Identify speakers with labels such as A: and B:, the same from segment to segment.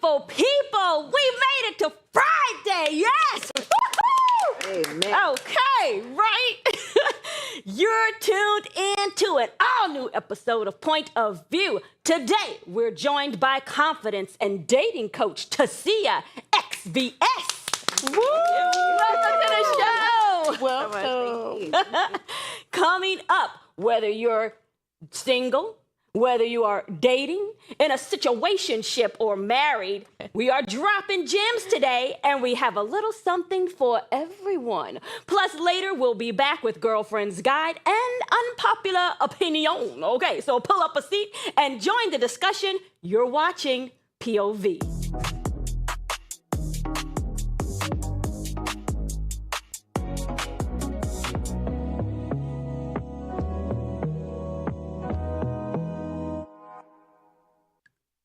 A: beautiful people. We made it to Friday. Yes.
B: Amen.
A: Okay, right? You're tuned in to an all-new episode of Point of View. Today, we're joined by confidence and dating coach Tasia XVS. Woo! Welcome to the show.
B: Welcome.
A: Coming up, whether you're single, whether you are dating, in a situationship, or married, we are dropping gems today, and we have a little something for everyone. Plus, later, we'll be back with Girlfriend's Guide and Unpopular Opinion. Okay, so pull up a seat and join the discussion. You're watching POV.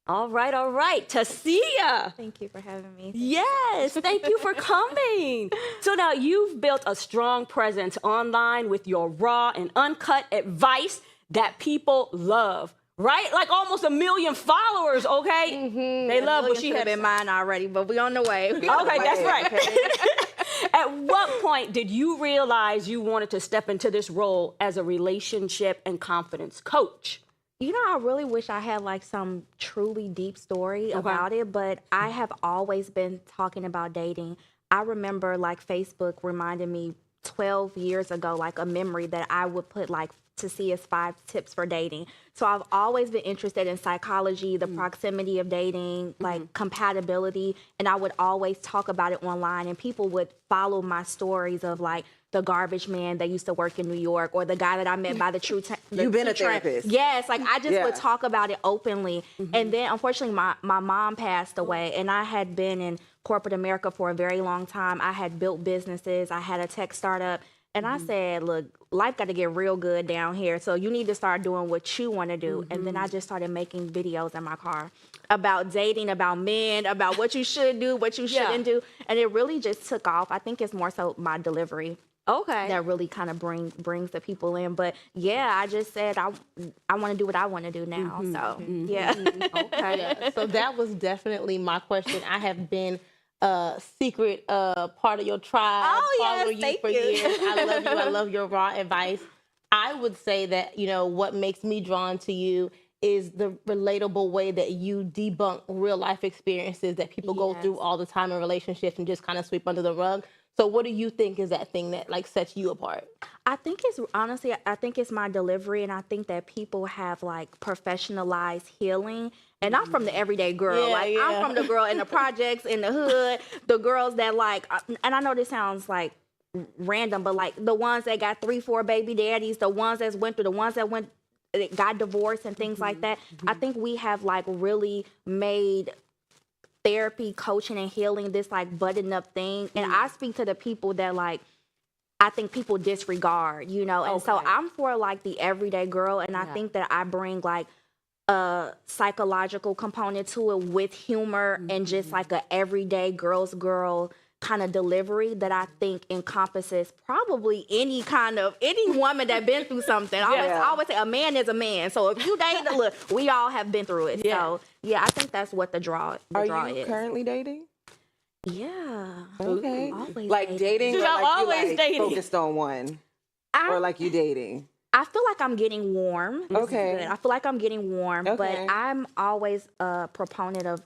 A: All right. Tasia.
C: Thank you for having me.
A: Yes, thank you for coming. So now you've built a strong presence online with your raw and uncut advice that people love, right? Like almost 1 million followers, okay?
C: Mm-hmm.
A: They love what she
C: had
A: had
C: been mine already, but we on the way.
A: Okay, that's right. At what point did you realize you wanted to step into this role as a relationship and confidence coach?
C: You know, I really wish I had like some truly deep story about it, but I have always been talking about dating. I remember like Facebook reminded me 12 years ago, like a memory that I would put like to see as 5 tips for dating. So I've always been interested in psychology, the proximity of dating, like compatibility, and I would always talk about it online, and people would follow my stories of like the garbage man that used to work in New York, or the guy that I met by the true
B: You've been a therapist.
C: Yes, like I just would talk about it openly. And then unfortunately my mom passed away, and I had been in corporate America for a very long time. I had built businesses, I had a tech startup, and I said, look, life got to get real good down here. So you need to start doing what you want to do. And then I just started making videos in my car about dating, about men, about what you should do, what you shouldn't do. And it really just took off. I think it's more so my delivery.
A: Okay.
C: That really kind of brings the people in. But yeah, I just said I want to do what I want to do now. So yeah.
D: Okay. Yeah. So that was definitely my question. I have been a secret part of your tribe.
C: Oh, yes,
D: following you
C: thank
D: for
C: you.
D: years. I love you. I love your raw advice. I would say that, you know, what makes me drawn to you is the relatable way that you debunk real life experiences that people go through all the time in relationships and just kind of sweep under the rug. So what do you think is that thing that like sets you apart?
C: I think it's honestly, I think it's my delivery, and I think that people have like professionalized healing. And I'm from the everyday girl. I'm from the girl in the projects, in the hood, the girls that like, and I know this sounds like random, but like the ones that got 3-4 baby daddies, the ones that went through, the ones that got divorced and things like that. I think we have like really made therapy, coaching, and healing this like buttoned up thing. And I speak to the people that like I think people disregard, you know. And so I'm for like the everyday girl, and I think that I bring like a psychological component to it with humor and just like a everyday girl kind of delivery that I think encompasses probably any woman that been through something. I always say a man is a man. So if you date, look, we all have been through it. So yeah, I think that's what the draw
B: Are
C: is.
B: you currently dating?
C: Yeah.
B: Okay.
C: Always
B: Like dating, or like
A: always
B: you like
A: dating.
B: focused on one, or like you dating?
C: I feel like I'm getting warm. This is
B: Okay.
C: good. I feel like I'm getting warm,
B: Okay.
C: but I'm always a proponent of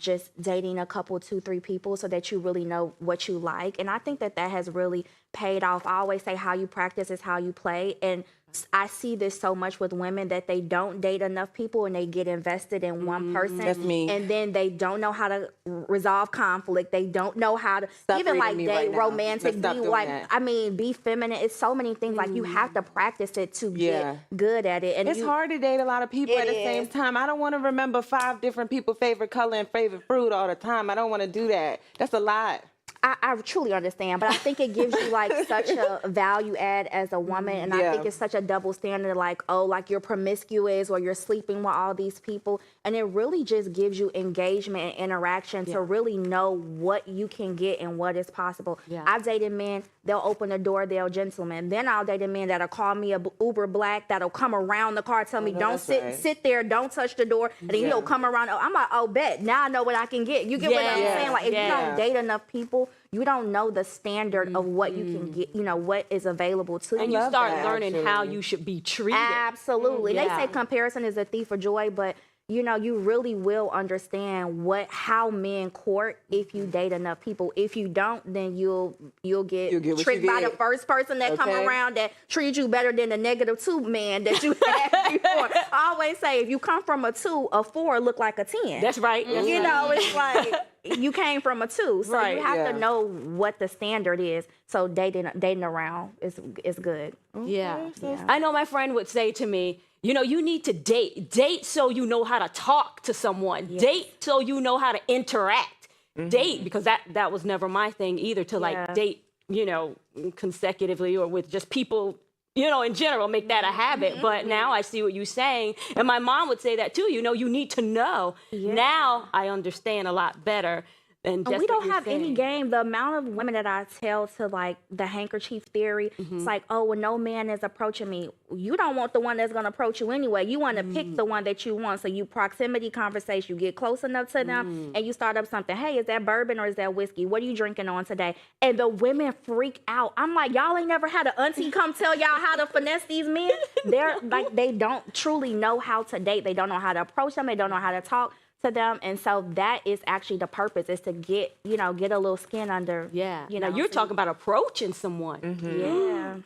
C: just dating a couple, 2-3 people so that you really know what you like. And I think that has really paid off. I always say how you practice is how you play. And I see this so much with women that they don't date enough people and they get invested in one person.
B: That's me.
C: And then they don't know how to resolve conflict. They don't know how to
B: Stop
C: even like
B: reading me
C: date
B: right now.
C: romantic,
B: Let's
C: be
B: stop doing
C: like,
B: that.
C: I mean, be feminine. It's so many things. Like you have to practice it to get good at it. And
B: It's hard to date a lot of people at the same time. I don't want to remember 5 different people's favorite color and favorite fruit all the time. I don't want to do that. That's a lot.
C: I truly understand, but I think it gives you like such a value add as a woman, and I think it's such a double standard, like, oh, like you're promiscuous or you're sleeping with all these people, and it really just gives you engagement and interaction to really know what you can get and what is possible. I've dated men, they'll open the door, they're gentlemen. Then I'll date a man that'll call me a Uber Black, that'll come around the car, tell me don't sit there, don't touch the door, and then he'll come around. I'm like, oh, bet, now I know what I can get. You get what I'm saying? Like, if you don't date enough people, you don't know the standard of what you can get, you know, what is available to you.
A: And you start learning how you should be treated.
C: Absolutely. They say comparison is a thief of joy, but you know, you really will understand how men court if you date enough people. If you don't, then you'll get tricked by the first person that come around that treats you better than the -2 man that you had before. I always say, if you come from a 2, a 4 look like a 10.
A: That's right.
C: You know, it's like you came from a 2, so you have to know what the standard is. So dating around is good.
A: Yeah. I know my friend would say to me, you know, you need to date so you know how to talk to someone. Date so you know how to interact. Date, because that was never my thing either, to like date, you know, consecutively or with just people, you know, in general, make that a habit. But now I see what you're saying. And my mom would say that too, you know, you need to know. Now I understand a lot better. And
C: we don't have any game. The amount of women that I tell to like the handkerchief theory, it's like, oh, well, no man is approaching me. You don't want the one that's going to approach you anyway. You want to pick the one that you want. So you proximity conversation, you get close enough to them and you start up something. Hey, is that bourbon or is that whiskey? What are you drinking on today? And the women freak out. I'm like, y'all ain't never had an auntie come tell y'all how to finesse these men. They're like, they don't truly know how to date. They don't know how to approach them. They don't know how to talk to them, and so that is actually the purpose, is to get a little skin under. You know,
A: you're talking about approaching someone.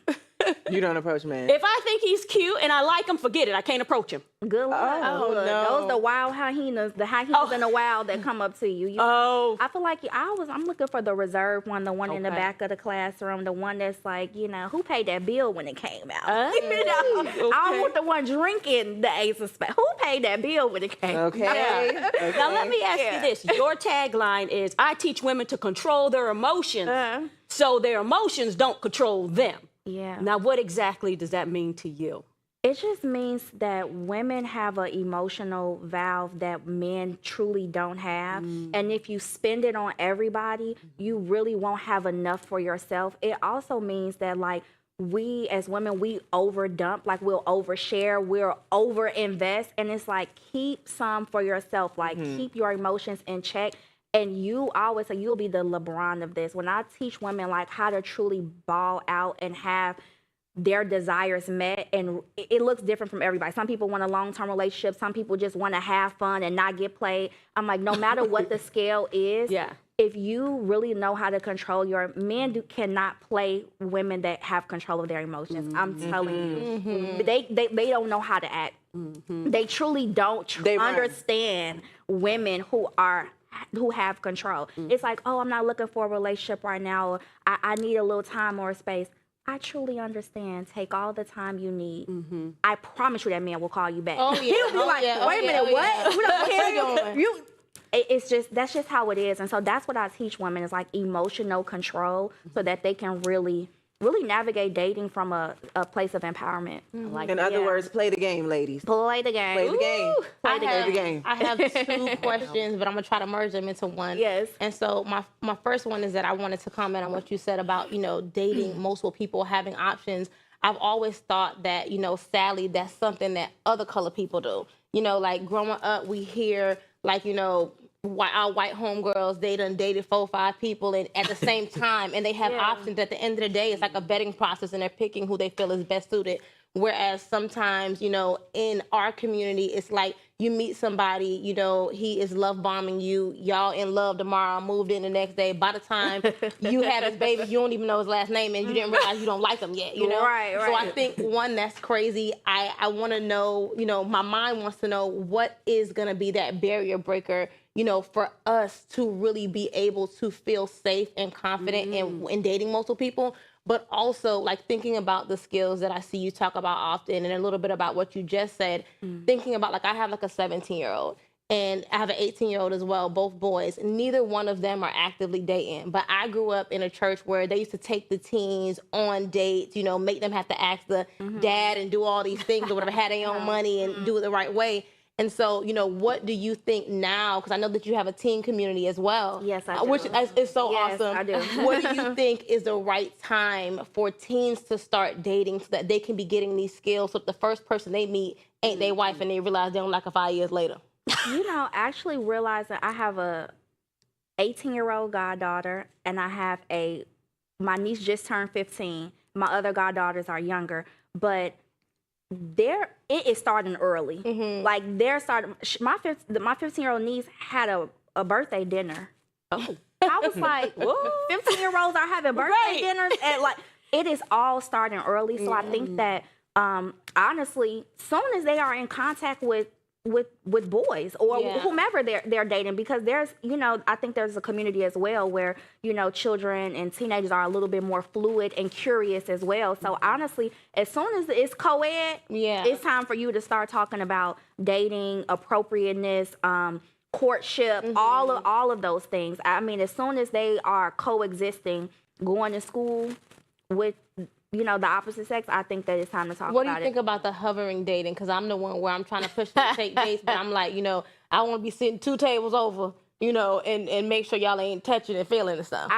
B: You don't approach men.
A: If I think he's cute and I like him, forget it. I can't approach him.
C: Good luck.
B: Oh, no.
C: Those the wild hyenas, in the wild that come up to you. I feel like I'm looking for the reserved one, the one in the back of the classroom, the one that's like, you know, who paid that bill when it came out? You know? I don't want the one drinking the Ace of Spades. Who paid that bill when it came out?
A: Now let me ask you this. Your tagline is, I teach women to control their emotions so their emotions don't control them. Now, what exactly does that mean to you?
C: It just means that women have an emotional valve that men truly don't have. And if you spend it on everybody, you really won't have enough for yourself. It also means that, like, we as women, we overdump, like we'll overshare, we'll overinvest. And it's like, keep some for yourself, like keep your emotions in check. And you always say, you'll be the LeBron of this. When I teach women like how to truly ball out and have their desires met, and it looks different from everybody. Some people want a long-term relationship. Some people just want to have fun and not get played. I'm like, no matter what the scale is, if you really know how to control your men, cannot play women that have control of their emotions. I'm telling you, they don't know how to act. They truly don't understand women who have control. It's like, oh, I'm not looking for a relationship right now. Or I need a little time or space. I truly understand. Take all the time you need. I promise you that man will call you back.
D: Oh, yeah.
C: He'll be like, wait a minute, what? We don't care. It's just, that's just how it is. And so that's what I teach women, is like emotional control, so that they can really navigate dating from a place of empowerment.
B: In other words, play the game, ladies.
C: Play the game.
B: Play the game. Play the game.
D: I have 2 questions, but I'm gonna try to merge them into one.
C: Yes.
D: And so my first one is that I wanted to comment on what you said about, you know, dating multiple people, having options. I've always thought that, you know, sadly, that's something that other color people do. You know, like growing up, we hear like, you know, our white homegirls, they done dated 4 or 5 people and at the same time, and they have options. At the end of the day, it's like a vetting process, and they're picking who they feel is best suited. Whereas sometimes, you know, in our community, it's like you meet somebody, you know, he is love bombing you, y'all in love tomorrow, moved in the next day. By the time you have his baby, you don't even know his last name, and you didn't realize you don't like him yet, you know?
C: Right.
D: So I think, one, that's crazy. I want to know, you know, my mind wants to know what is going to be that barrier breaker, you know, for us to really be able to feel safe and confident in dating multiple people. But also, like, thinking about the skills that I see you talk about often, and a little bit about what you just said, thinking about, like, I have like a 17-year-old, and I have an 18-year-old as well, both boys. Neither one of them are actively dating. But I grew up in a church where they used to take the teens on dates, make them have to ask the dad and do all these things or whatever, had their own money and do it the right way. And so, what do you think now? Because I know that you have a teen community as well.
C: Yes, I do.
D: Which is so
C: Yes,
D: awesome.
C: I do.
D: What do you think is the right time for teens to start dating so that they can be getting these skills so that the first person they meet ain't their wife and they realize they don't like her 5 years later?
C: Actually realizing I have a 18-year-old goddaughter, and I have my niece just turned 15. My other goddaughters are younger, but it is starting early. Like they're starting. My 15-year-old niece had a birthday dinner.
A: Oh.
C: I was like, 15-year-olds are having birthday dinners, and like it is all starting early. So I think that honestly, soon as they are in contact with boys or whomever they're dating, because there's I think there's a community as well where children and teenagers are a little bit more fluid and curious as well. So honestly, as soon as it's co-ed, it's time for you to start talking about dating, appropriateness, courtship, all of those things. I mean, as soon as they are coexisting, going to school with the opposite sex, I think that it's time to talk about it.
D: What do you think about the hovering dating? Because I'm the one where I'm trying to push to take dates, but I'm like, I want to be sitting 2 tables over, and make sure y'all ain't touching and feeling and stuff.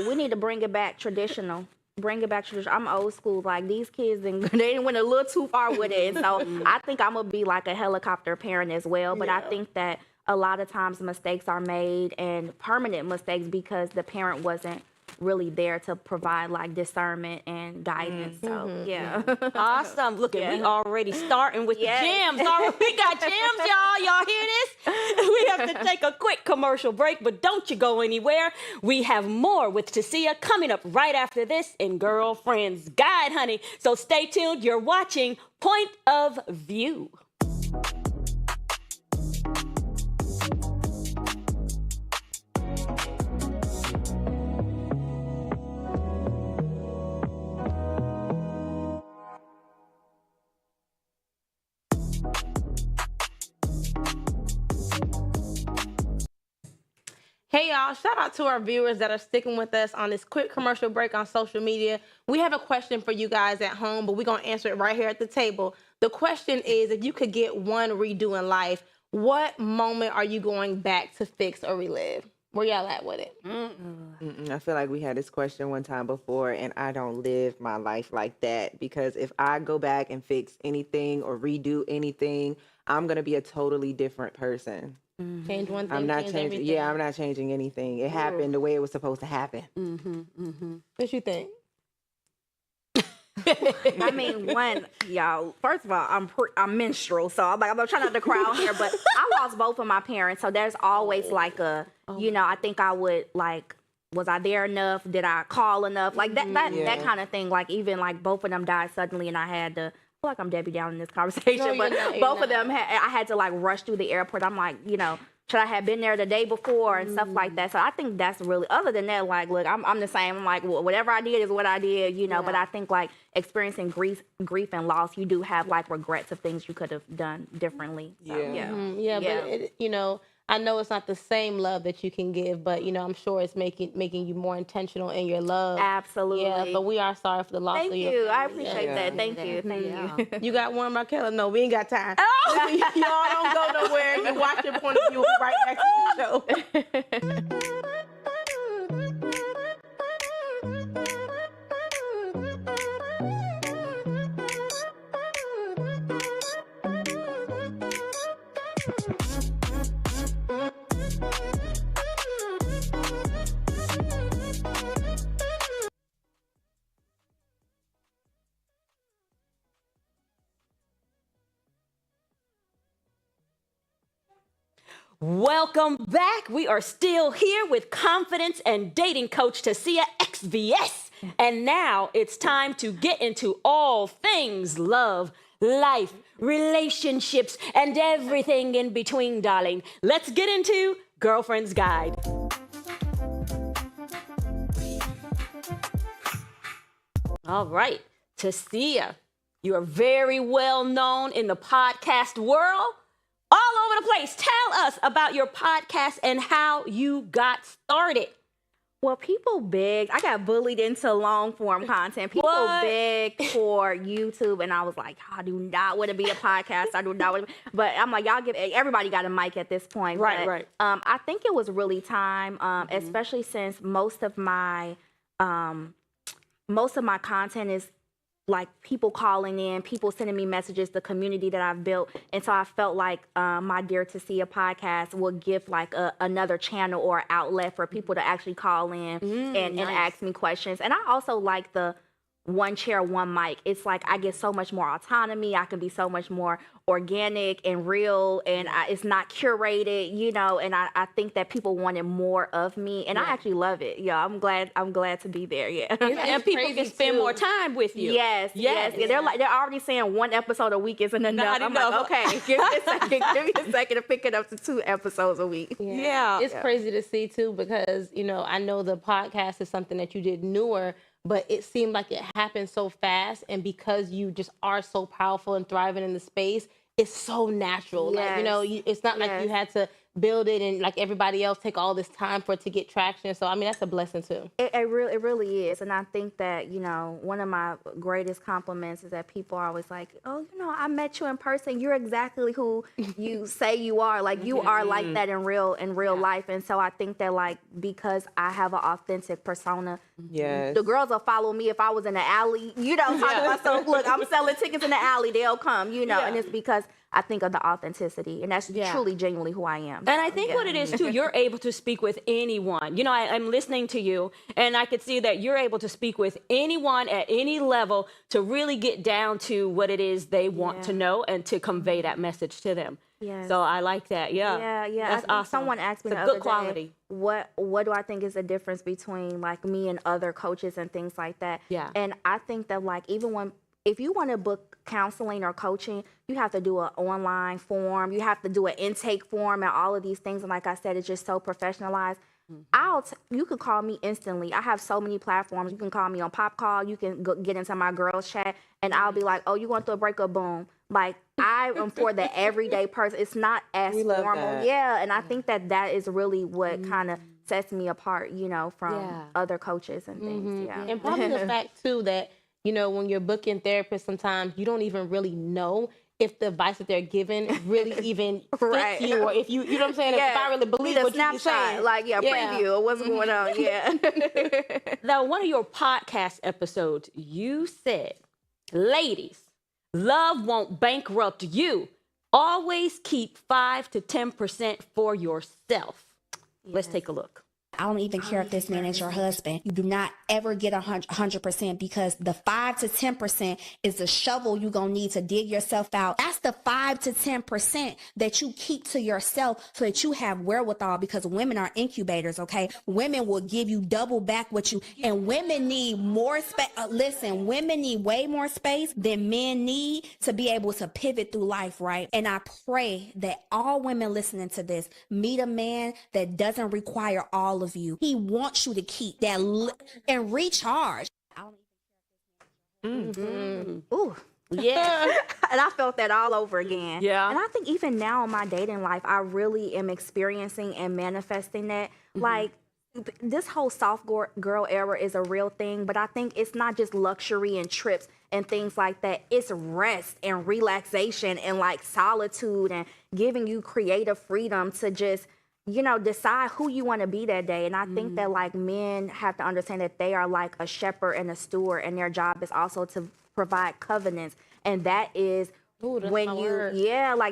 C: We need to bring it back traditional. Bring it back traditional. I'm old school. Like these kids, they didn't went a little too far with it. And so I think I'm gonna be like a helicopter parent as well. But I think that a lot of times mistakes are made, and permanent mistakes, because the parent wasn't really there to provide like discernment and guidance. So yeah.
A: Awesome. Look at we already starting with the gems. We got gems, y'all. Y'all hear this? We have to take a quick commercial break, but don't you go anywhere. We have more with Tasia coming up right after this in Girlfriend's Guide, honey. So stay tuned. You're watching Point of View.
D: Hey y'all, shout out to our viewers that are sticking with us on this quick commercial break on social media. We have a question for you guys at home, but we're going to answer it right here at the table. The question is, if you could get one redo in life, what moment are you going back to fix or relive? Where y'all at with it?
B: I feel like we had this question one time before, and I don't live my life like that, because if I go back and fix anything or redo anything, I'm going to be a totally different person.
D: Change one thing.
B: I'm not
D: change
B: changing.
D: everything.
B: Yeah, I'm not changing anything. It happened the way it was supposed to happen.
D: What you think?
C: I mean, y'all, first of all, I'm menstrual, so I'm trying not to cry on here, but I lost both of my parents, so there's always like I think I would like, was I there enough? Did I call enough? Like that kind of thing. Like even like both of them died suddenly, and I had to. I feel like I'm Debbie Down in this conversation, but both of them, I had to like rush through the airport. I'm like, should I have been there the day before and stuff like that? So I think that's really, other than that, like, look, I'm the same. I'm like, whatever I did is what I did, but I think like experiencing grief and loss, you do have like regrets of things you could have done differently. So,
D: but I know it's not the same love that you can give, but I'm sure it's making you more intentional in your love.
C: Absolutely.
D: Yeah, but we are sorry for the loss of your family.
C: I appreciate that. Thank you.
D: You got one, Markella? No, we ain't got time. Oh. Y'all don't go nowhere. You watch your point of view. We'll be right back to the show.
A: Welcome back. We are still here with confidence and dating coach Tasia XVS. And now it's time to get into all things love, life, relationships, and everything in between, darling. Let's get into Girlfriend's Guide. All right, Tasia, you are very well known in the podcast world. all over the place. Tell us about your podcast and how you got started.
C: Well, people begged. I got bullied into long form content. People begged for YouTube, and I was like, I do not want to be a podcast. I do not want to. But I'm like, everybody got a mic at this point.
A: Right,
C: but,
A: right.
C: I think it was really time, especially since most of my content is like people calling in, people sending me messages, the community that I've built. And so I felt like my Dear to See a podcast would give like another channel or outlet for people to actually call in and ask me questions. And I also like the one chair, one mic. It's like I get so much more autonomy. I can be so much more organic and real, and it's not curated, you know. And I think that people wanted more of me, and I actually love it. Yeah, I'm glad to be there. Yeah,
A: and people can spend more time with you.
C: Yes. Yeah, they're already saying one episode a week isn't enough. I'm like, okay, give me a second to pick it up to 2 episodes a week.
A: Yeah.
D: It's crazy to see too, because I know the podcast is something that you did newer, but it seemed like it happened so fast, and because you just are so powerful and thriving in the space, it's so natural.
C: Yes.
D: Like, it's not like you had to build it and like everybody else take all this time for it to get traction. So I mean, that's a blessing too.
C: It really is. And I think that, one of my greatest compliments is that people are always like, oh, I met you in person. You're exactly who you say you are. Like you are like that in real life. And so I think that like, because I have an authentic persona, the girls will follow me if I was in the alley, talking about myself. Look, I'm selling tickets in the alley. They'll come, and it's because I think of the authenticity, and that's truly, genuinely who I am.
A: And I think what it is, too, you're able to speak with anyone. I'm listening to you, and I could see that you're able to speak with anyone at any level to really get down to what it is they want to know and to convey that message to them.
C: Yes.
A: So I like that. Yeah.
C: That's awesome. Someone asked me the other day, what do I think is the difference between like me and other coaches and things like that?
A: Yeah.
C: And I think that like if you want to book counseling or coaching, you have to do an online form. You have to do an intake form and all of these things. And like I said, it's just so professionalized. You could call me instantly. I have so many platforms. You can call me on Pop Call. You can get into my girls chat, and I'll be like, "Oh, you going through a breakup? Boom!" Like I am for the everyday person. It's not as formal.
B: That.
C: Yeah, and I think that is really what kind of sets me apart, from other coaches and things. Yeah,
D: and probably the fact too that when you're booking therapists, sometimes you don't even really know if the advice that they're giving really even fits you, or if you know what I'm saying? If I really believe what you're saying.
C: Preview of what's going on. Yeah.
A: Now, one of your podcast episodes, you said, ladies, love won't bankrupt you. Always keep 5 to 10% for yourself. Let's take a look.
E: I don't even care if this man is your husband. You do not ever get 100%, because the 5 to 10% is the shovel you're going to need to dig yourself out. That's the 5 to 10% that you keep to yourself so that you have wherewithal, because women are incubators, okay? Women will give you double back what you, and women need more space. Listen, women need way more space than men need to be able to pivot through life, right? And I pray that all women listening to this meet a man that doesn't require all of you. He wants you to keep that and recharge.
C: Ooh. Yeah. And I felt that all over again.
A: Yeah.
C: And I think even now in my dating life, I really am experiencing and manifesting that. Like, this whole soft girl era is a real thing, but I think it's not just luxury and trips and things like that. It's rest and relaxation and like solitude and giving you creative freedom to just decide who you want to be that day. And I think that like men have to understand that they are like a shepherd and a steward, and their job is also to provide covenants. And that is when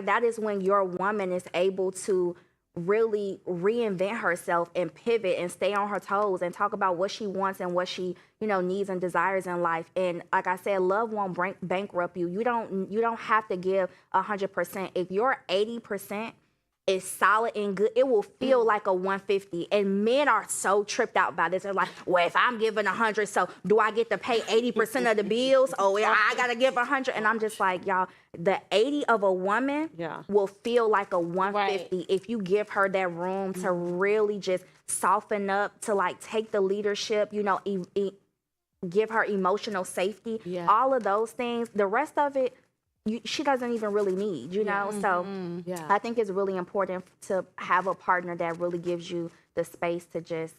C: that is when your woman is able to really reinvent herself and pivot and stay on her toes and talk about what she wants and what she needs and desires in life. And like I said, love won't bankrupt you. You don't have to give 100%. If you're 80% is solid and good, it will feel like a 150. And men are so tripped out by this. They're like, well, if I'm giving 100, so do I get to pay 80% of the bills? Oh, yeah, I got to give 100. And I'm just like, y'all, the 80 of a woman will feel like a 150 if you give her that room to really just soften up, to like take the leadership, give her emotional safety, all of those things. The rest of it, she doesn't even really need, you know? So
A: Yeah.
C: I think it's really important to have a partner that really gives you the space to just,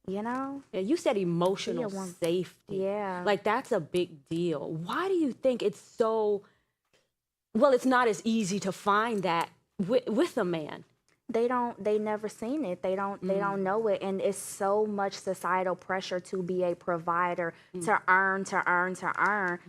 C: you know?
A: Yeah, you said emotional
C: one.
A: safety.
C: Yeah.
A: Like that's a big deal. Why do you think it's so, well, it's not as easy to find that with a man?
C: They never seen it. They don't know it. And it's so much societal pressure to be a provider, to earn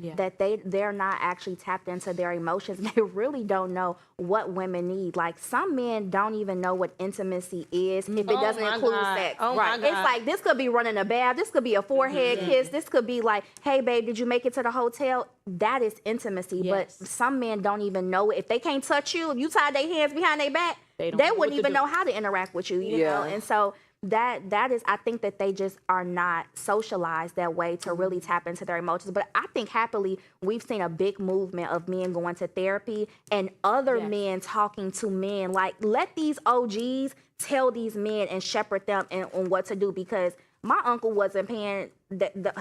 A: Yeah.
C: that they're not actually tapped into their emotions. They really don't know what women need. Like some men don't even know what intimacy is if it doesn't
D: my
C: include
D: God.
C: sex.
D: Oh my
C: It's
D: God.
C: like this could be running a bath, this could be a forehead kiss, this could be like, hey babe, did you make it to the hotel? That is intimacy.
A: Yes.
C: But some men don't even know it. If they can't touch you, if you tie their hands behind their back,
A: They
C: they
A: don't know what
C: wouldn't
A: to
C: even
A: do.
C: know how to interact with you, you know? And so that is, I think that they just are not socialized that way to really tap into their emotions. But I think happily we've seen a big movement of men going to therapy and other
A: Yes.
C: men talking to men. Like, let these OGs tell these men and shepherd them on what to do, because my uncle wasn't paying,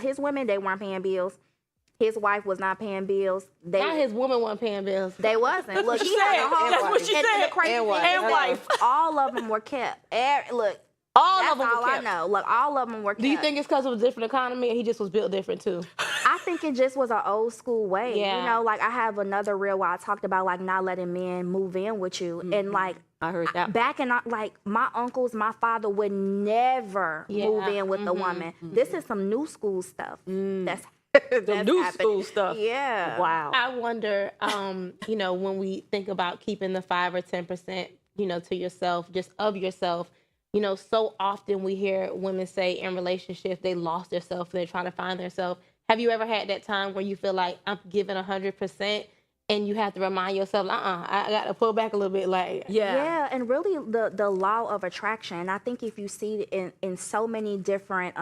C: his women, they weren't paying bills. His wife was not paying bills.
D: Not his woman wasn't paying bills.
C: They wasn't. Look,
A: she
C: he had
A: said.
C: a whole.
A: That's what she
C: and
A: said.
C: The crazy
B: And
C: thing
B: wife.
C: is
A: And
C: that
A: wife.
C: all of them were kept. Look,
A: All
C: that's
A: of them
C: all
A: were
C: I
A: kept.
C: know. Look, all of them were kept.
D: Do you think it's because of a different economy, or he just was built different too?
C: I think it just was an old school way.
D: Yeah.
C: You know, like I have another reel where I talked about like not letting men move in with you, and like
A: I heard that.
C: back in like my uncles, my father would never move in with a woman. This is some new school stuff. That's
A: The new
C: happening.
A: school stuff.
C: Yeah.
A: Wow.
D: I wonder, you know, when we think about keeping the 5 or 10%, you know, to yourself, just of yourself, you know, so often we hear women say in relationships they lost themselves and they're trying to find themselves. Have you ever had that time where you feel like I'm giving 100% and you have to remind yourself, I got to pull back a little bit, like,
C: Yeah, and really the law of attraction. I think if you see it in so many different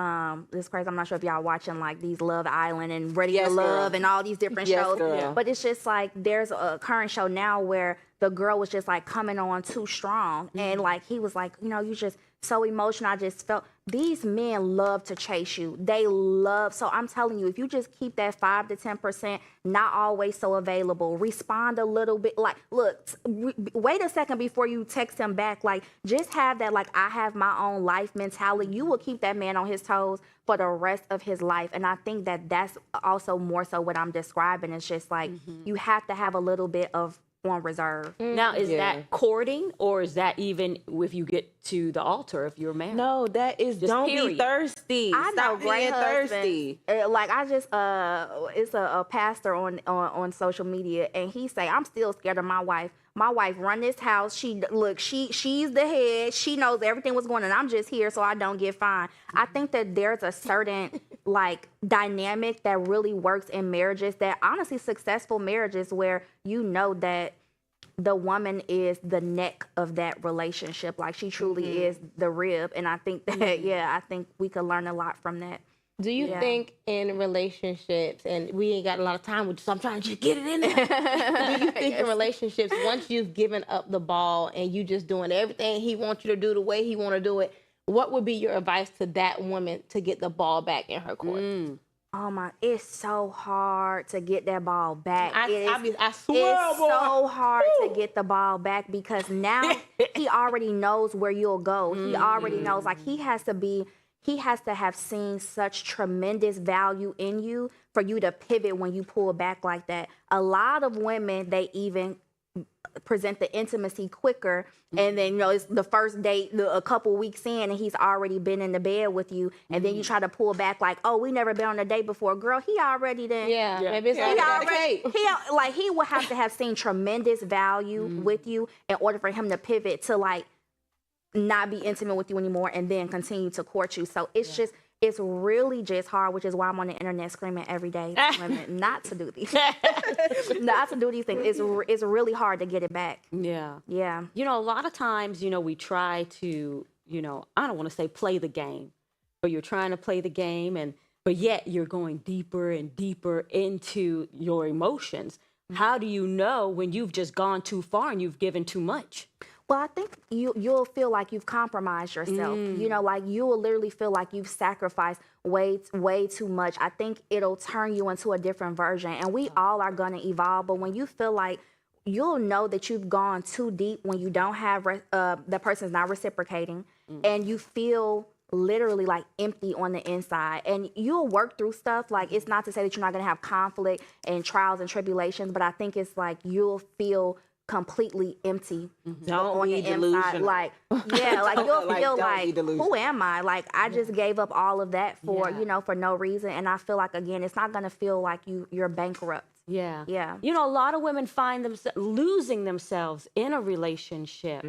C: this is crazy, I'm not sure if y'all watching like these Love Island and Ready
B: Yes,
C: to
B: girl.
C: Love and all these different
B: Yes,
C: shows.
B: girl.
C: But it's just like there's a current show now where the girl was just like coming on too strong, and like he was like, you know, you just so emotional. I just felt these men love to chase you. They love. So I'm telling you, if you just keep that 5 to 10%, not always so available, respond a little bit. Like, look, wait a second before you text him back. Like, just have that, like, I have my own life mentality. You will keep that man on his toes for the rest of his life. And I think that that's also more so what I'm describing. It's just like, you have to have a little bit of on reserve.
A: Now, is
B: Yeah.
A: that courting, or is that even if you get to the altar if you're married?
B: No, that is don't be
A: period.
B: thirsty.
C: I know
B: Stop
C: great
B: being
C: husbands.
B: thirsty.
C: Like I just it's a pastor on social media, and he say I'm still scared of my wife. My wife run this house. She's the head. She knows everything was going on. I'm just here so I don't get fined. I think that there's a certain like dynamic that really works in marriages, that honestly successful marriages, where you know that the woman is the neck of that relationship. Like she truly is the rib. And I think that, I think we could learn a lot from that.
D: do you
C: Yeah.
D: think in relationships, and we ain't got a lot of time, so I'm trying to just get it in there. Do you think in relationships, once you've given up the ball and you just doing everything he wants you to do the way he want to do it, what would be your advice to that woman to get the ball back in her court?
C: Oh my, it's so hard to get that ball back.
D: I
C: It's
D: swear, boy.
C: so hard to get the ball back, because now he already knows where you'll go. He already knows, like he has to have seen such tremendous value in you for you to pivot when you pull back like that. A lot of women, they even present the intimacy quicker, and then, you know, it's the first date a couple weeks in and he's already been in the bed with you, and then you try to pull back like, oh, we never been on a date before. Girl, he already done.
D: Yeah, maybe it's
C: He
D: already
C: already, he would have to have seen tremendous value with you in order for him to pivot to like not be intimate with you anymore and then continue to court you. So it's really just hard, which is why I'm on the internet screaming every day to women not to do these, not to do these things. It's really hard to get it back.
A: Yeah.
C: Yeah.
A: You know, a lot of times, you know, we try to, you know, I don't want to say play the game, but you're trying to play the game, but yet you're going deeper and deeper into your emotions. How do you know when you've just gone too far and you've given too much?
C: Well, I think you'll feel like you've compromised yourself. You know, like you will literally feel like you've sacrificed way too much. I think it'll turn you into a different version, and we all are gonna evolve. But when you feel like you'll know that you've gone too deep when you don't have the person's not reciprocating, and you feel literally like empty on the inside, and you'll work through stuff. Like, it's not to say that you're not gonna have conflict and trials and tribulations, but I think it's like you'll feel completely empty
B: Don't
C: on
B: be
C: the inside.
B: delusional.
C: Like, yeah, like you'll
B: Like,
C: feel
B: don't be
C: like,
B: delusional.
C: who am I? Like, I just gave up all of that for, you know, for no reason. And I feel like, again, it's not gonna feel like you're bankrupt.
A: Yeah.
C: Yeah.
A: You know, a lot of women find themselves losing themselves in a relationship.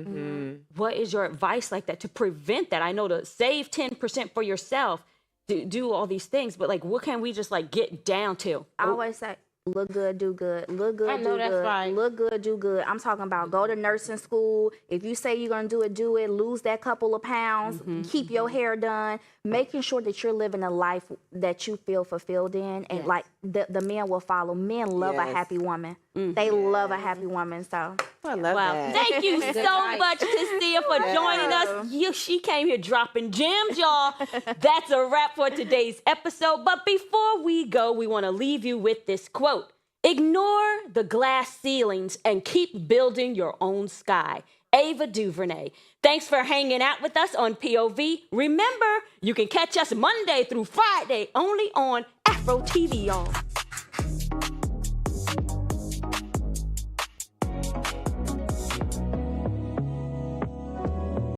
A: What is your advice like that to prevent that? I know to save 10% for yourself, do all these things, but like, what can we just like get down to?
C: I always say, look good, do good. Look good,
D: I know
C: do
D: that's
C: good.
D: right.
C: Look good, do good. I'm talking about go to nursing school. If you say you're gonna do it, do it. Lose that couple of pounds. Keep your hair done. Making sure that you're living a life that you feel fulfilled in, and like the men will follow. Men love a
B: Yes.
C: happy woman. They love a happy woman. So
B: I love
A: Wow.
B: that.
A: Thank you so much, Cecilia, for joining us. She came here dropping gems, y'all. That's a wrap for today's episode. But before we go, we want to leave you with this quote. Ignore the glass ceilings and keep building your own sky. Ava DuVernay. Thanks for hanging out with us on POV. Remember, you can catch us Monday through Friday only on Afro TV, y'all.